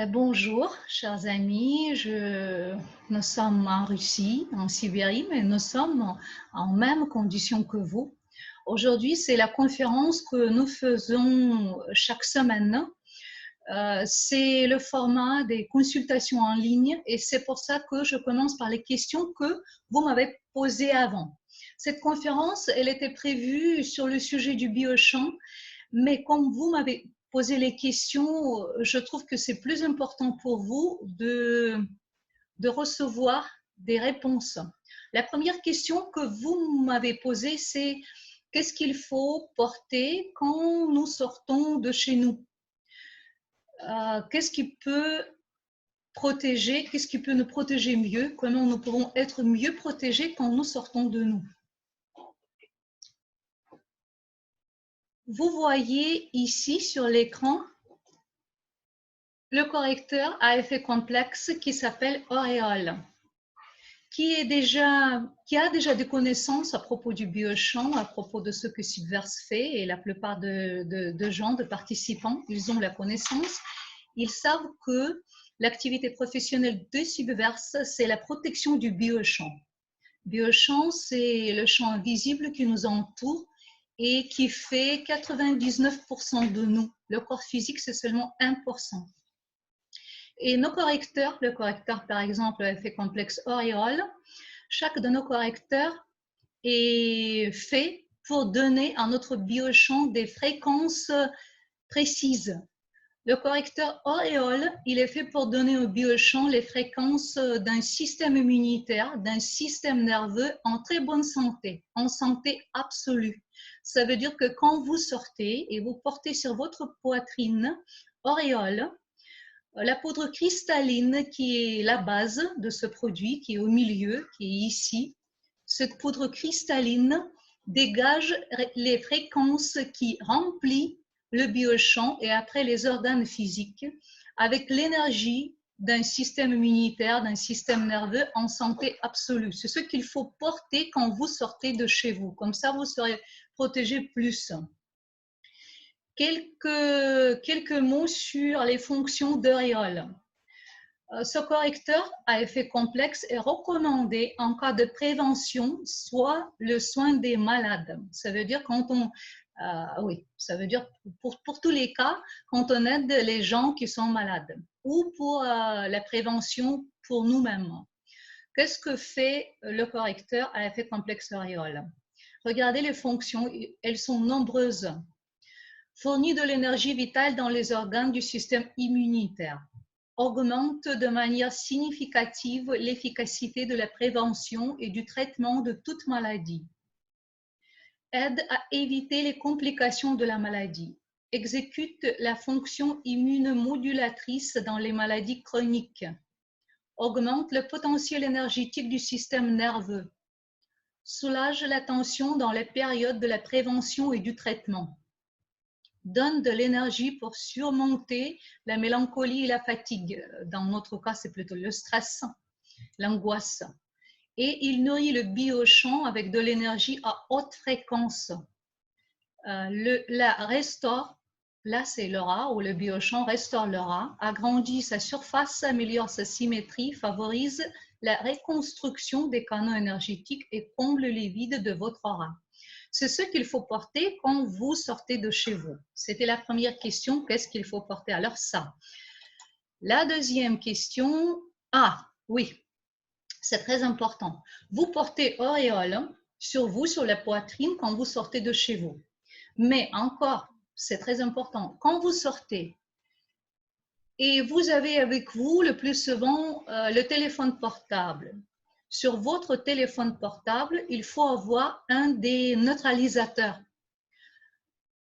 Bonjour, chers amis. Nous sommes en Russie, en Sibérie, mais nous sommes en même condition que vous. Aujourd'hui, c'est la conférence que nous faisons chaque semaine. C'est le format des consultations en ligne et c'est pour ça que je commence par les questions que vous m'avez posées avant. Cette conférence, elle était prévue sur le sujet du biochamp, mais comme vous m'avez posé les questions, je trouve que c'est plus important pour vous de recevoir des réponses. La première question que vous m'avez posée, c'est qu'est-ce qu'il faut porter quand nous sortons de chez nous? Qu'est-ce qui peut protéger, qu'est-ce qui peut nous protéger mieux? Comment nous pourrons être mieux protégés quand nous sortons de nous? Vous voyez ici sur l'écran le correcteur à effet complexe qui s'appelle Auréole, qui a déjà des connaissances à propos du biochamp, à propos de ce que Subverse fait, et la plupart de gens, de participants, ils ont la connaissance. Ils savent que l'activité professionnelle de Subverse, c'est la protection du biochamp. Biochamp, c'est le champ invisible qui nous entoure et qui fait 99% de nous. Le corps physique, c'est seulement 1%. Et nos correcteurs, le correcteur par exemple à effet complexe Auréole, chaque de nos correcteurs est fait pour donner à notre biochamp des fréquences précises. Le correcteur Auréole, il est fait pour donner au biochamp les fréquences d'un système immunitaire, d'un système nerveux en très bonne santé, en santé absolue. Ça veut dire que quand vous sortez et vous portez sur votre poitrine Auréole, la poudre cristalline qui est la base de ce produit, qui est au milieu, qui est ici, cette poudre cristalline dégage les fréquences qui remplissent le biochamp et après les organes physiques avec l'énergie d'un système immunitaire, d'un système nerveux en santé absolue. C'est ce qu'il faut porter quand vous sortez de chez vous. Comme ça, vous serez protégé plus. Quelques mots sur les fonctions d'Auréole. Ce correcteur à effet complexe est recommandé en cas de prévention, soit le soin des malades. Ça veut dire ça veut dire pour tous les cas, quand on aide les gens qui sont malades ou pour la prévention pour nous-mêmes. Qu'est-ce que fait le correcteur à effet complexe Auréole? Regardez les fonctions, elles sont nombreuses. Fournit de l'énergie vitale dans les organes du système immunitaire. Augmente de manière significative l'efficacité de la prévention et du traitement de toute maladie. Aide à éviter les complications de la maladie. Exécute la fonction immunomodulatrice dans les maladies chroniques. Augmente le potentiel énergétique du système nerveux. Soulage la tension dans les périodes de la prévention et du traitement. Donne de l'énergie pour surmonter la mélancolie et la fatigue. Dans notre cas, c'est plutôt le stress, l'angoisse. Et il nourrit le biochamp avec de l'énergie à haute fréquence. La restaure, là c'est l'aura, ou le biochamp restaure l'aura, agrandit sa surface, améliore sa symétrie, favorise la reconstruction des canaux énergétiques et comble les vides de votre aura. C'est ce qu'il faut porter quand vous sortez de chez vous. C'était la première question, qu'est-ce qu'il faut porter? Alors ça. La deuxième question, oui, c'est très important. Vous portez Auréole sur vous, sur la poitrine, quand vous sortez de chez vous. Mais encore, c'est très important, quand vous sortez et vous avez avec vous le plus souvent le téléphone portable, sur votre téléphone portable, il faut avoir un des neutralisateurs.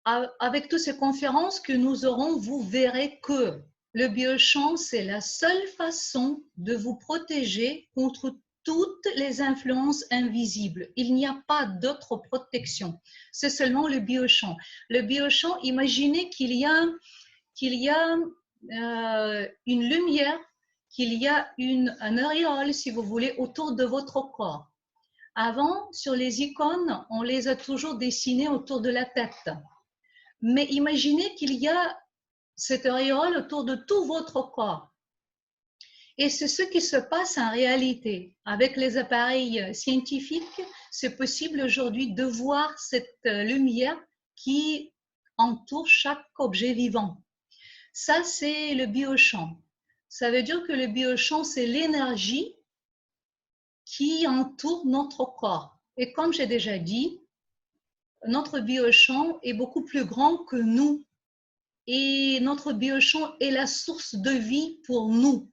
Avec toutes ces conférences que nous aurons, vous verrez que le biochamp, c'est la seule façon de vous protéger contre toutes les influences invisibles. Il n'y a pas d'autre protection. C'est seulement le biochamp. Le biochamp, imaginez qu'il y a une lumière, qu'il y a un auréole, si vous voulez, autour de votre corps. Avant, sur les icônes, on les a toujours dessinées autour de la tête. Mais imaginez qu'il y a cette auréole autour de tout votre corps. Et c'est ce qui se passe en réalité. Avec les appareils scientifiques, c'est possible aujourd'hui de voir cette lumière qui entoure chaque objet vivant. Ça, c'est le biochamp. Ça veut dire que le biochamp, c'est l'énergie qui entoure notre corps. Et comme j'ai déjà dit, notre biochamp est beaucoup plus grand que nous. Et notre biochamp est la source de vie pour nous.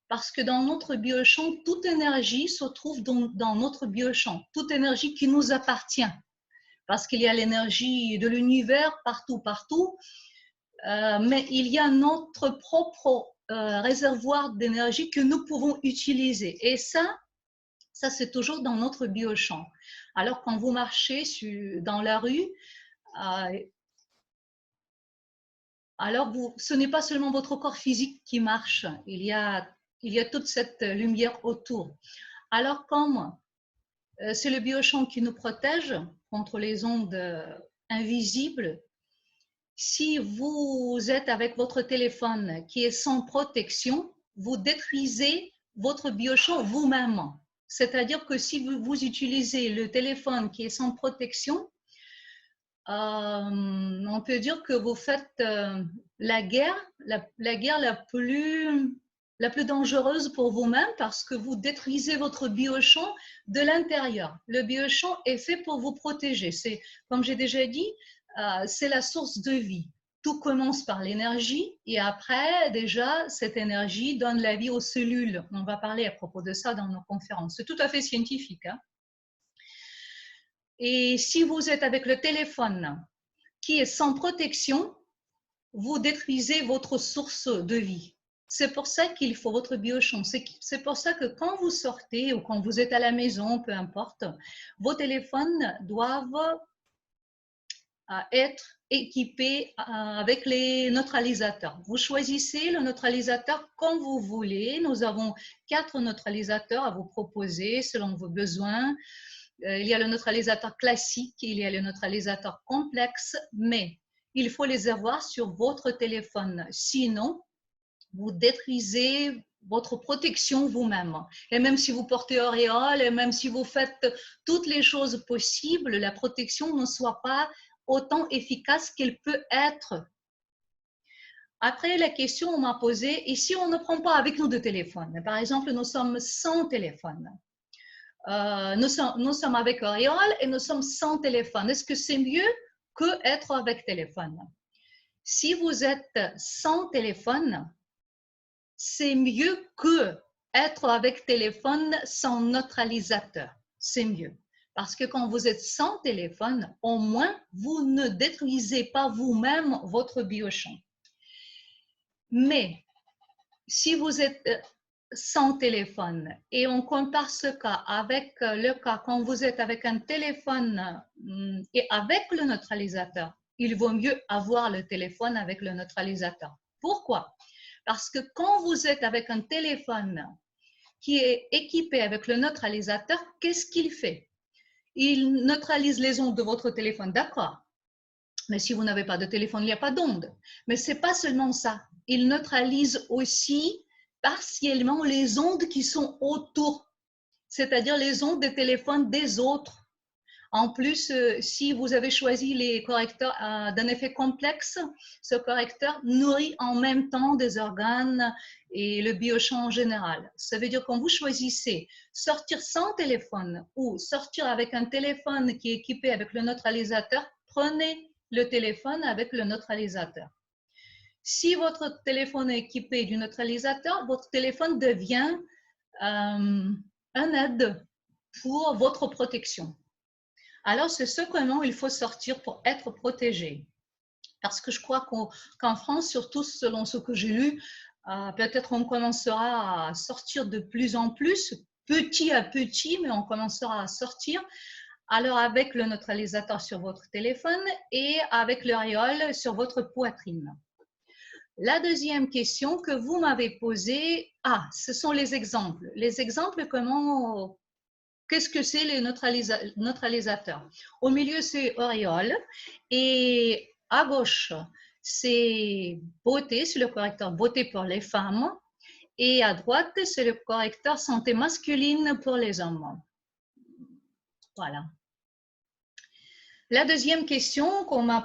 Parce que dans notre biochamp, toute énergie se trouve dans notre biochamp, toute énergie qui nous appartient. Parce qu'il y a l'énergie de l'univers partout, mais il y a notre propre réservoir d'énergie que nous pouvons utiliser. Et ça c'est toujours dans notre biochamp. Alors, quand vous marchez dans la rue, alors ce n'est pas seulement votre corps physique qui marche, il y a toute cette lumière autour. Alors, comme c'est le biochamp qui nous protège contre les ondes invisibles, si vous êtes avec votre téléphone qui est sans protection, vous détruisez votre biochamp vous-même. C'est-à-dire que si vous utilisez le téléphone qui est sans protection, on peut dire que vous faites la guerre la plus dangereuse pour vous-même parce que vous détruisez votre biochamp de l'intérieur. Le biochamp est fait pour vous protéger. C'est, comme j'ai déjà dit, c'est la source de vie. Tout commence par l'énergie et après, déjà, cette énergie donne la vie aux cellules. On va parler à propos de ça dans nos conférences. C'est tout à fait scientifique, hein? Et si vous êtes avec le téléphone qui est sans protection, vous détruisez votre source de vie. C'est pour ça qu'il faut votre biochamp. C'est pour ça que quand vous sortez ou quand vous êtes à la maison, peu importe, vos téléphones doivent être équipés avec les neutralisateurs. Vous choisissez le neutralisateur comme vous voulez. Nous avons 4 neutralisateurs à vous proposer selon vos besoins. Il y a le neutralisateur classique, il y a le neutralisateur complexe, mais il faut les avoir sur votre téléphone. Sinon, vous détruisez votre protection vous-même. Et même si vous portez auréole, et même si vous faites toutes les choses possibles, la protection ne soit pas autant efficace qu'elle peut être. Après, la question on m'a posée, et si on ne prend pas avec nous de téléphone? Par exemple, nous sommes sans téléphone. Nous sommes avec auréole et nous sommes sans téléphone. Est-ce que c'est mieux qu'être avec téléphone? Si vous êtes sans téléphone, c'est mieux qu'être avec téléphone sans neutralisateur. C'est mieux. Parce que quand vous êtes sans téléphone, au moins, vous ne détruisez pas vous-même votre biochamp. Mais si vous êtes sans téléphone et on compare ce cas avec le cas quand vous êtes avec un téléphone et avec le neutralisateur, il vaut mieux avoir le téléphone avec le neutralisateur. Pourquoi? Parce que quand vous êtes avec un téléphone qui est équipé avec le neutralisateur, qu'est-ce qu'il fait? Il neutralise les ondes de votre téléphone, d'accord. Mais si vous n'avez pas de téléphone, il n'y a pas d'ondes. Mais ce n'est pas seulement ça. Il neutralise aussi partiellement les ondes qui sont autour, c'est-à-dire les ondes des téléphones des autres. En plus, si vous avez choisi les correcteurs d'un effet complexe, ce correcteur nourrit en même temps des organes et le biochamp en général. Ça veut dire quand vous choisissez sortir sans téléphone ou sortir avec un téléphone qui est équipé avec le neutralisateur, prenez le téléphone avec le neutralisateur. Si votre téléphone est équipé du neutralisateur, votre téléphone devient un aide pour votre protection. Alors, c'est ce comment il faut sortir pour être protégé. Parce que je crois qu'en France, surtout selon ce que j'ai lu, peut-être on commencera à sortir de plus en plus, petit à petit, mais on commencera à sortir. Alors, avec le neutralisateur sur votre téléphone et avec l'auréole sur votre poitrine. La deuxième question que vous m'avez posée, ce sont les exemples. Les exemples, qu'est-ce que c'est les neutralisateurs? Au milieu, c'est auréole et à gauche, c'est beauté, c'est le correcteur beauté pour les femmes. Et à droite, c'est le correcteur santé masculine pour les hommes. Voilà. La deuxième question qu'on m'a